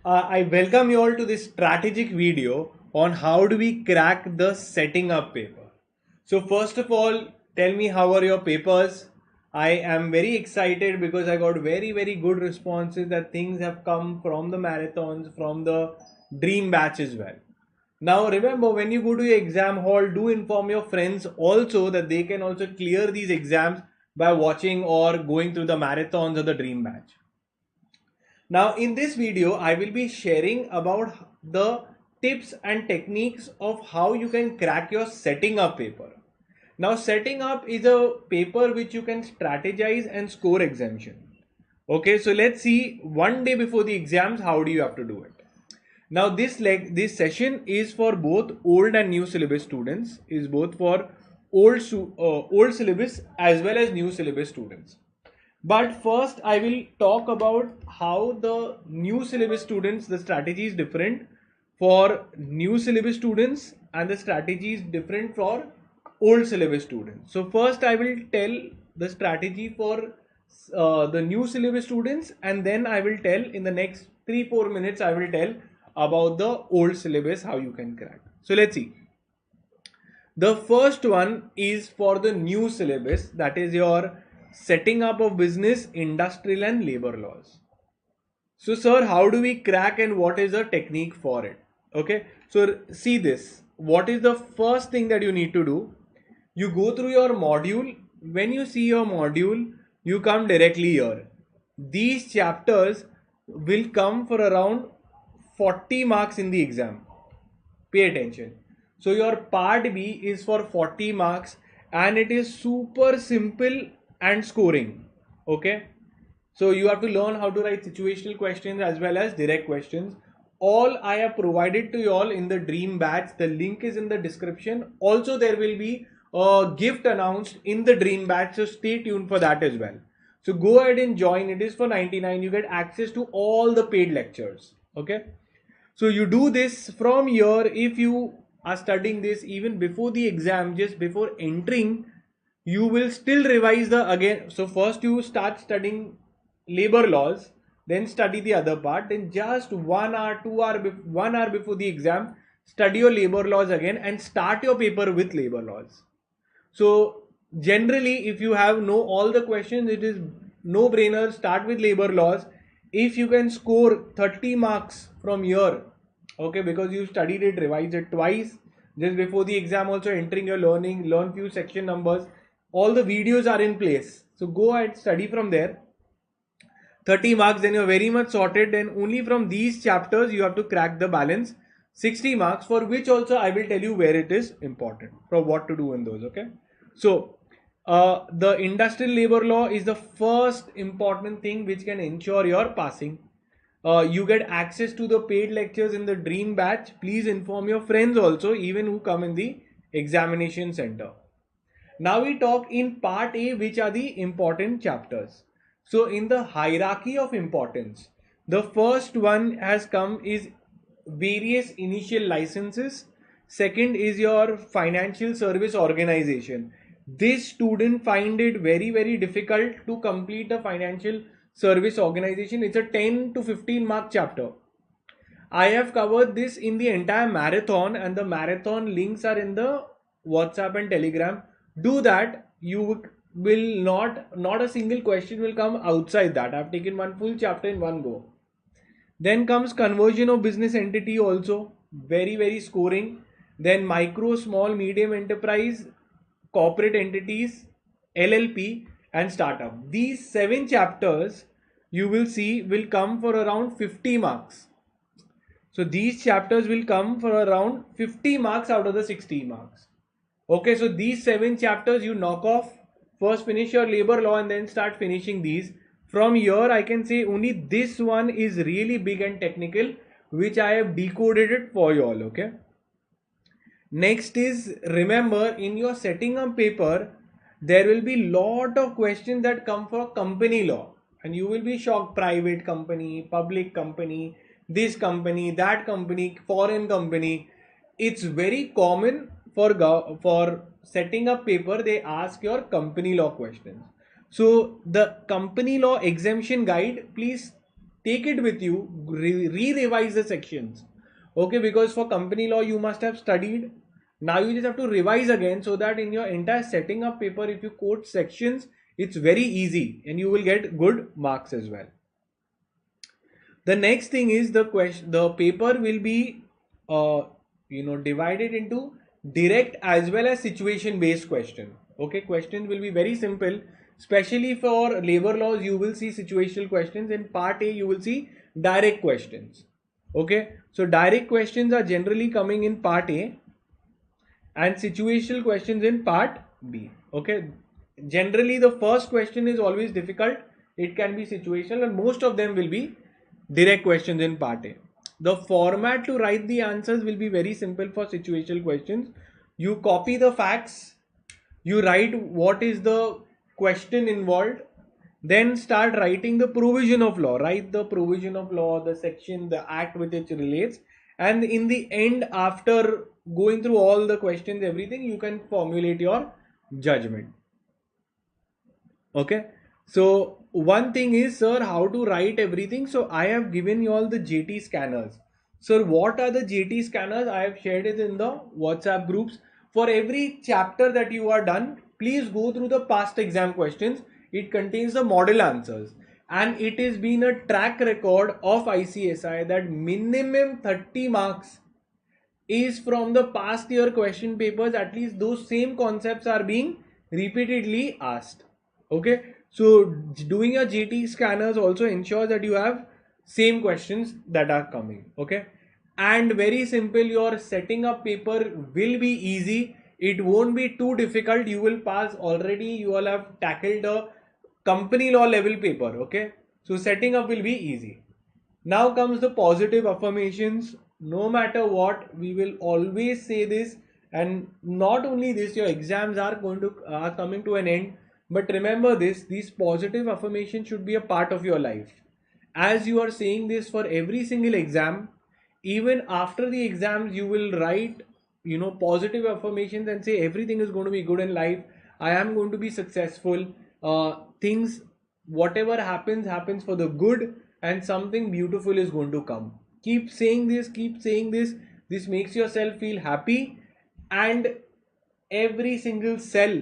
I welcome you all to this strategic video on how do we crack the setting up paper. So first of all, tell me how are your papers? I am very excited because I got very good responses that things have come from the marathons, from the dream batch as well. Now remember, when you go to your exam hall, do inform your friends also that they can also clear these exams by watching or going through the marathons or the dream batch. Now in this video, I will be sharing about the tips and techniques of how you can crack your setting up paper. Now setting up is a paper which you can strategize and score exemption. Okay, so let's see one day before the exams, how do you have to do it? Now this session is for both old and new syllabus students, is both for old syllabus as well as new syllabus students. But first I will talk about how the new syllabus students, the strategy is different for new syllabus students and the strategy is different for old syllabus students. So first I will tell the strategy for the new syllabus students, and then I will tell in the next 3-4 minutes I will tell about the old syllabus, how you can crack. So let's see. The first one is for the new syllabus, that is your setting up of business, industrial and labor laws. So sir, how do we crack and what is the technique for it? Okay, so see this. What is the first thing that you need to do? You go through your module. When you see your module, you come directly here. These chapters will come for around 40 marks in the exam. Pay attention. So your part B is for 40 marks and it is super simple and scoring. Okay, so you have to learn how to write situational questions as well as direct questions. All I have provided to you all in the dream batch. The link is in the description. Also there will be a gift announced in the dream batch, so stay tuned for that as well. So go ahead and join. It is for 99. You get access to all the paid lectures. Okay, so you do this from here. If you are studying this even before the exam, just before entering, you will still revise the again. So first you start studying labor laws, then study the other part, then just 1 hour 2 hour 1 hour before the exam, study your labor laws again and start your paper with labor laws. So generally, if you have know all the questions, it is no brainer, start with labor laws. If you can score 30 marks from here, okay, because you studied it, revised it twice just before the exam, also entering your learn few section numbers, all the videos are in place. So go ahead, study from there. 30 marks, then you're very much sorted. Then only from these chapters you have to crack the balance 60 marks, for which also I will tell you where it is important, for what to do in those. Okay, so the industrial labor law is the first important thing which can ensure your passing. You get access to the paid lectures in the dream batch. Please inform your friends also, even who come in the examination center. Now we talk in part A, which are the important chapters. So in the hierarchy of importance, the first one has come is various initial licenses. Second is your financial service organization. This student find it very difficult to complete a financial service organization. It's a 10 to 15 mark chapter. I have covered this in the entire marathon, and the marathon links are in the WhatsApp and Telegram. Do that. You will not a single question will come outside that. I've taken one full chapter in one go. Then comes conversion of business entity, also very scoring. Then micro, small, medium enterprise, corporate entities, LLP and startup. These 7 chapters you will see will come for around 50 marks. So these chapters will come for around 50 marks out of the 60 marks. Okay, so these 7 chapters you knock off. First finish your labor law and then start finishing these. From here I can say only this one is really big and technical, which I have decoded it for you all. Okay. Next is, remember, in your setting up paper, there will be lot of questions that come for company law. And you will be shocked. Private company, public company, this company, that company, foreign company. It's very common for setting up paper, they ask your company law questions. So the company law exemption guide, please take it with you, re-revise the sections. Okay, because for company law you must have studied. Now you just have to revise again, so that in your entire setting up paper, if you quote sections, it's very easy and you will get good marks as well. The next thing is the paper will be divided into direct as well as situation based question. Okay, questions will be very simple, especially for labor laws. You will see situational questions. In part A you will see direct questions. Okay, so direct questions are generally coming in part A and situational questions in part B. Okay, generally the first question is always difficult. It can be situational and most of them will be direct questions in part A. The format to write the answers will be very simple for situational questions. You copy the facts, you write what is the question involved, then start writing the provision of law. Write the provision of law, the section, the act with which it relates, and in the end, after going through all the questions, everything, you can formulate your judgment. Okay, so one thing is, sir, how to write everything. So I have given you all the JT scanners. Sir, what are the JT scanners? I have shared it in the WhatsApp groups. For every chapter that you are done, please go through the past exam questions. It contains the model answers, and it has been a track record of ICSI that minimum 30 marks is from the past year question papers. At least those same concepts are being repeatedly asked. Okay, so doing your JT scanners also ensures that you have same questions that are coming. Okay, and very simple, your setting up paper will be easy. It won't be too difficult. You will pass. Already you all have tackled a company law level paper. Okay, so setting up will be easy. Now comes the positive affirmations. No matter what, we will always say this, and not only this, your exams are coming to an end. But remember this: these positive affirmations should be a part of your life. As you are saying this for every single exam, even after the exams, you will write, positive affirmations and say everything is going to be good in life. I am going to be successful. Things, whatever happens for the good, and something beautiful is going to come. Keep saying this, keep saying this. This makes yourself feel happy, and every single cell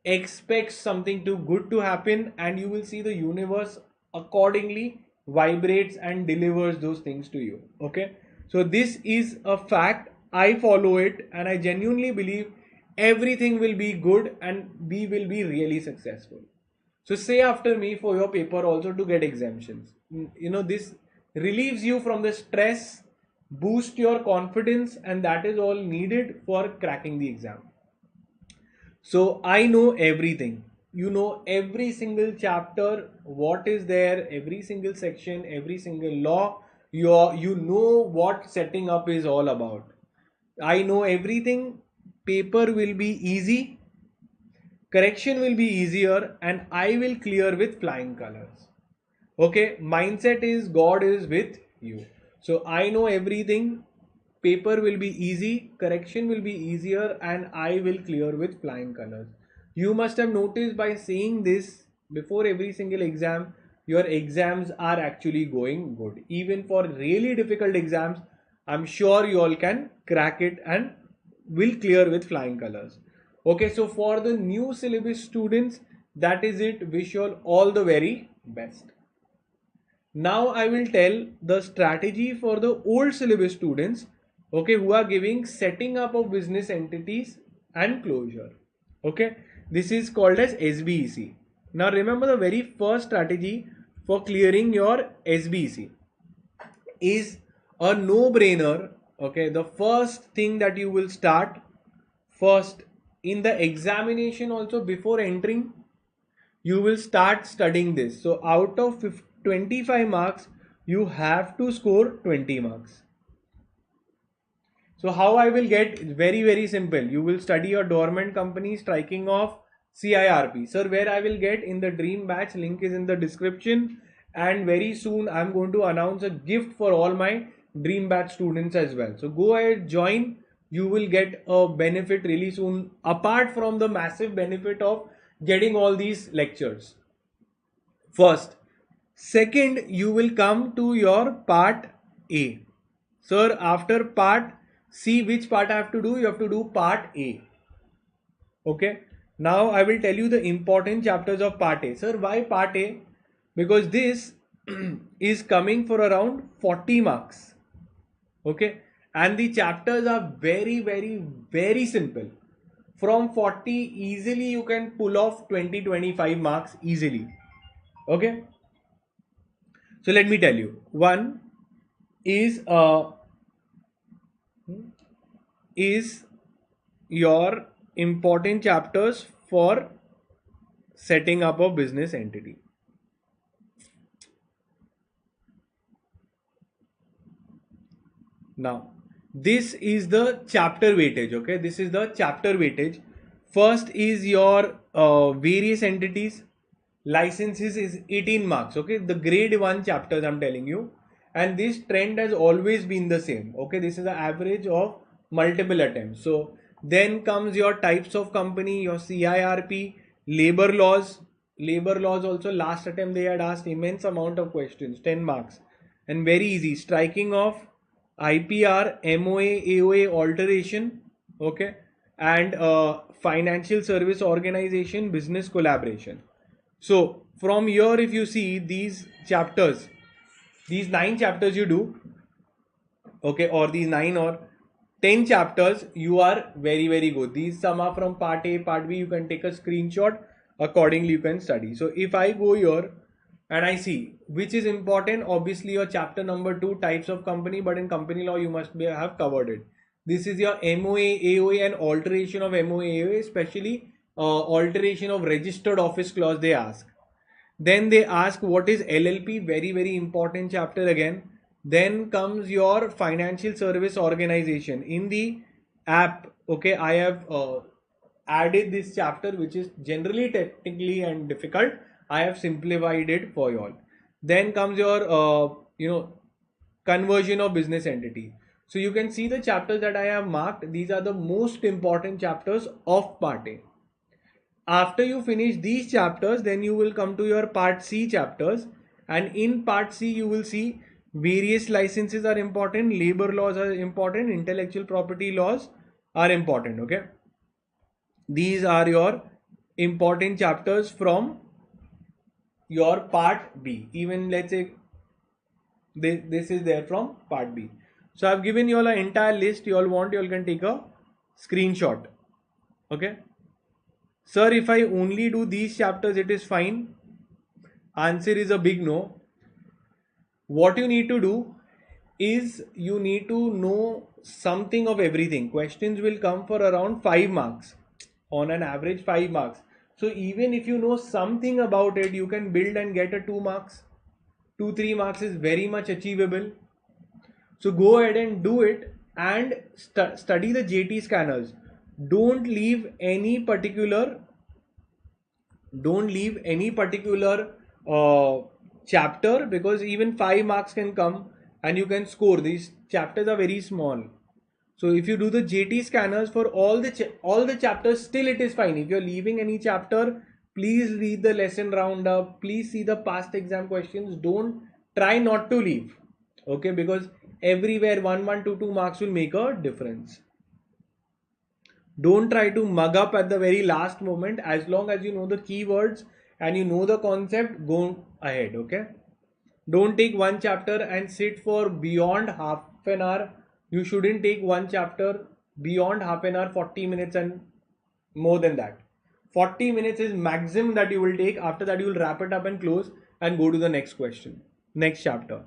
expects something too good to happen, and you will see the universe accordingly vibrates and delivers those things to you. Okay, so this is a fact. I follow it, and I genuinely believe everything will be good and we will be really successful. So say after me for your paper also to get exemptions. This relieves you from the stress, boost your confidence, and that is all needed for cracking the exam. So I know everything. You know every single chapter, what is there, every single section, every single law. You know what setting up is all about. I know everything. Paper will be easy. Correction will be easier, and I will clear with flying colors. Okay, mindset is God is with you. So I know everything. Paper will be easy, correction will be easier, and I will clear with flying colors. You must have noticed by saying this before every single exam, your exams are actually going good. Even for really difficult exams, I'm sure you all can crack it and will clear with flying colors. Okay, so for the new syllabus students, that is it. Wish you all the very best. Now I will tell the strategy for the old syllabus students, okay, who are giving setting up of business entities and closure. Okay, this is called as SBEC. Now remember, the very first strategy for clearing your SBEC is a no-brainer. Okay, the first thing that you will start first in the examination also, before entering, you will start studying this. So out of 25 marks, you have to score 20 marks. So how I will get? Very, very simple. You will study your dormant company striking off CIRP. Sir, where I will get? In the dream batch, link is in the description, and very soon I'm going to announce a gift for all my dream batch students as well. So go ahead, join. You will get a benefit really soon, apart from the massive benefit of getting all these lectures. First, Second, you will come to your part A. Sir, after part C, which part I have to do? You have to do part A. Okay. Now I will tell you the important chapters of part A. Sir, why part A? Because this is coming for around 40 marks. Okay. And the chapters are very, very, very simple. From 40, easily you can pull off 20-25 marks easily. Okay. So let me tell you. One is your important chapters for setting up a business entity. Now, this is the chapter weightage. Okay, this is the chapter weightage. First is your various entities. Licenses is 18 marks. Okay, the grade 1 chapters I'm telling you, and this trend has always been the same. Okay, this is the average of multiple attempts. So then comes your types of company, your CIRP, labor laws. Labor laws also, last attempt they had asked immense amount of questions, 10 marks, and very easy. Striking off, IPR, MOA, AOA alteration, okay, and financial service organization, business collaboration. So from here, if you see these chapters, these 9 chapters you do, okay, or these 9 or 10 chapters, you are very, very good. These some are from part A, part B. You can take a screenshot. Accordingly, you can study. So if I go here and I see which is important, obviously your chapter number 2, types of company, but in company law you must have covered it. This is your MOA, AOA and alteration of MOA, AOA, especially alteration of registered office clause they ask. Then they ask what is LLP, very, very important chapter again. Then comes your financial service organization. In the app, okay, I have added this chapter, which is generally technically and difficult. I have simplified it for you all. Then comes your conversion of business entity. So you can see the chapters that I have marked. These are the most important chapters of part A. After you finish these chapters, then you will come to your part C chapters, and in part C you will see various licenses are important, labor laws are important, intellectual property laws are important. Okay, these are your important chapters from your part B. Even let's say this is there from part B. So I've given you all an entire list. You all want, you all can take a screenshot. Okay. Sir, if I only do these chapters, it is fine. Answer is a big no. What you need to do is you need to know something of everything. Questions will come for around 5 marks. On an average, 5 marks. So even if you know something about it, you can build and get a 2 marks. 2-3 marks is very much achievable. So go ahead and do it and study the JT scanners. Don't leave any particular chapter, because even 5 marks can come and you can score. These chapters are very small. So if you do the JT scanners for all the chapters, still it is fine. If you're leaving any chapter, please read the lesson roundup. Please see the past exam questions. Don't try not to leave. Okay, because everywhere 1, 2 marks will make a difference. Don't try to mug up at the very last moment. As long as you know the keywords and you know the concept, go ahead. Okay. Don't take one chapter and sit for beyond half an hour. You shouldn't take one chapter beyond half an hour, 40 minutes and more than that. 40 minutes is maximum that you will take. After that, you will wrap it up and close and go to the next question, next chapter.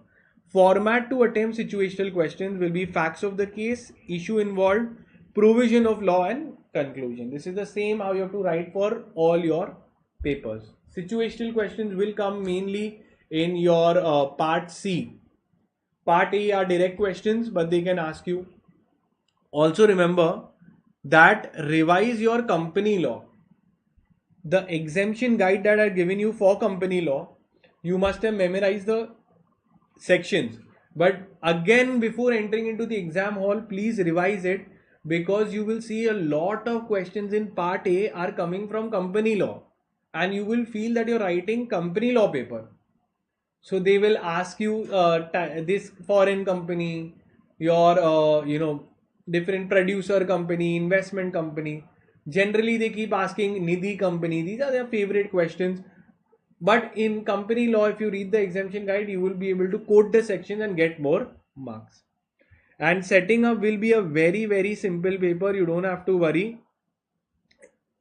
Format to attempt situational questions will be facts of the case, issue involved, provision of law and conclusion. This is the same how you have to write for all your papers. Situational questions will come mainly in your part C. Part A are direct questions, but they can ask you. Also remember that revise your company law. The exemption guide that I've given you for company law, you must have memorized the sections. But again, before entering into the exam hall, please revise it, because you will see a lot of questions in part A are coming from company law and you will feel that you're writing company law paper. So they will ask you this foreign company, your different producer company, investment company. Generally, they keep asking Nidhi company. These are their favorite questions. But in company law, if you read the exemption guide, you will be able to quote the section and get more marks. And setting up will be a very, very simple paper. You don't have to worry.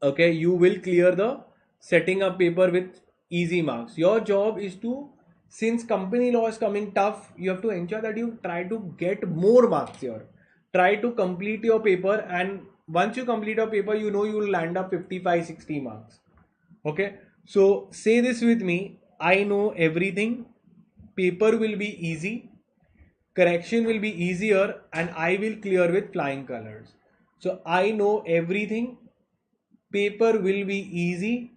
Okay, you will clear the setting up paper with easy marks. Your job is to, since company law is coming tough, you have to ensure that you try to get more marks here. Try to complete your paper, and once you complete your paper, you know you will land up 55-60 marks. Okay, so say this with me: I know everything, paper will be easy, correction will be easier, and I will clear with flying colors. So I know everything, paper will be easy,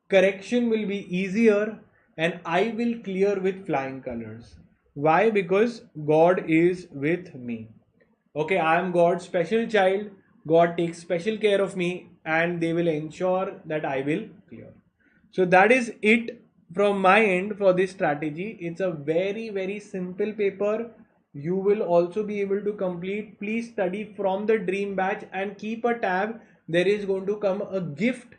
correction will be easier, and I will clear with flying colors. Why? Because God is with me. Okay, I am God's special child. God takes special care of me, and they will ensure that I will clear. So that is it from my end for this strategy. It's a very, very simple paper. You will also be able to complete. Please study from the dream batch and keep a tab. There is going to come a gift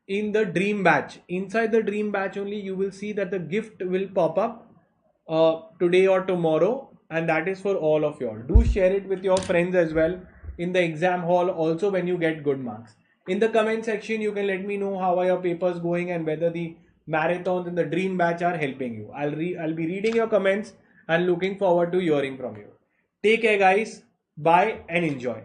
in the dream batch. Inside the dream batch only, you will see that the gift will pop up today or tomorrow, and that is for all of you all. Do share it with your friends as well in the exam hall also when you get good marks. In the comment section, you can let me know how are your papers going and whether the marathons in the dream batch are helping you. I'll be reading your comments and looking forward to hearing from you. Take care, guys. Bye and enjoy.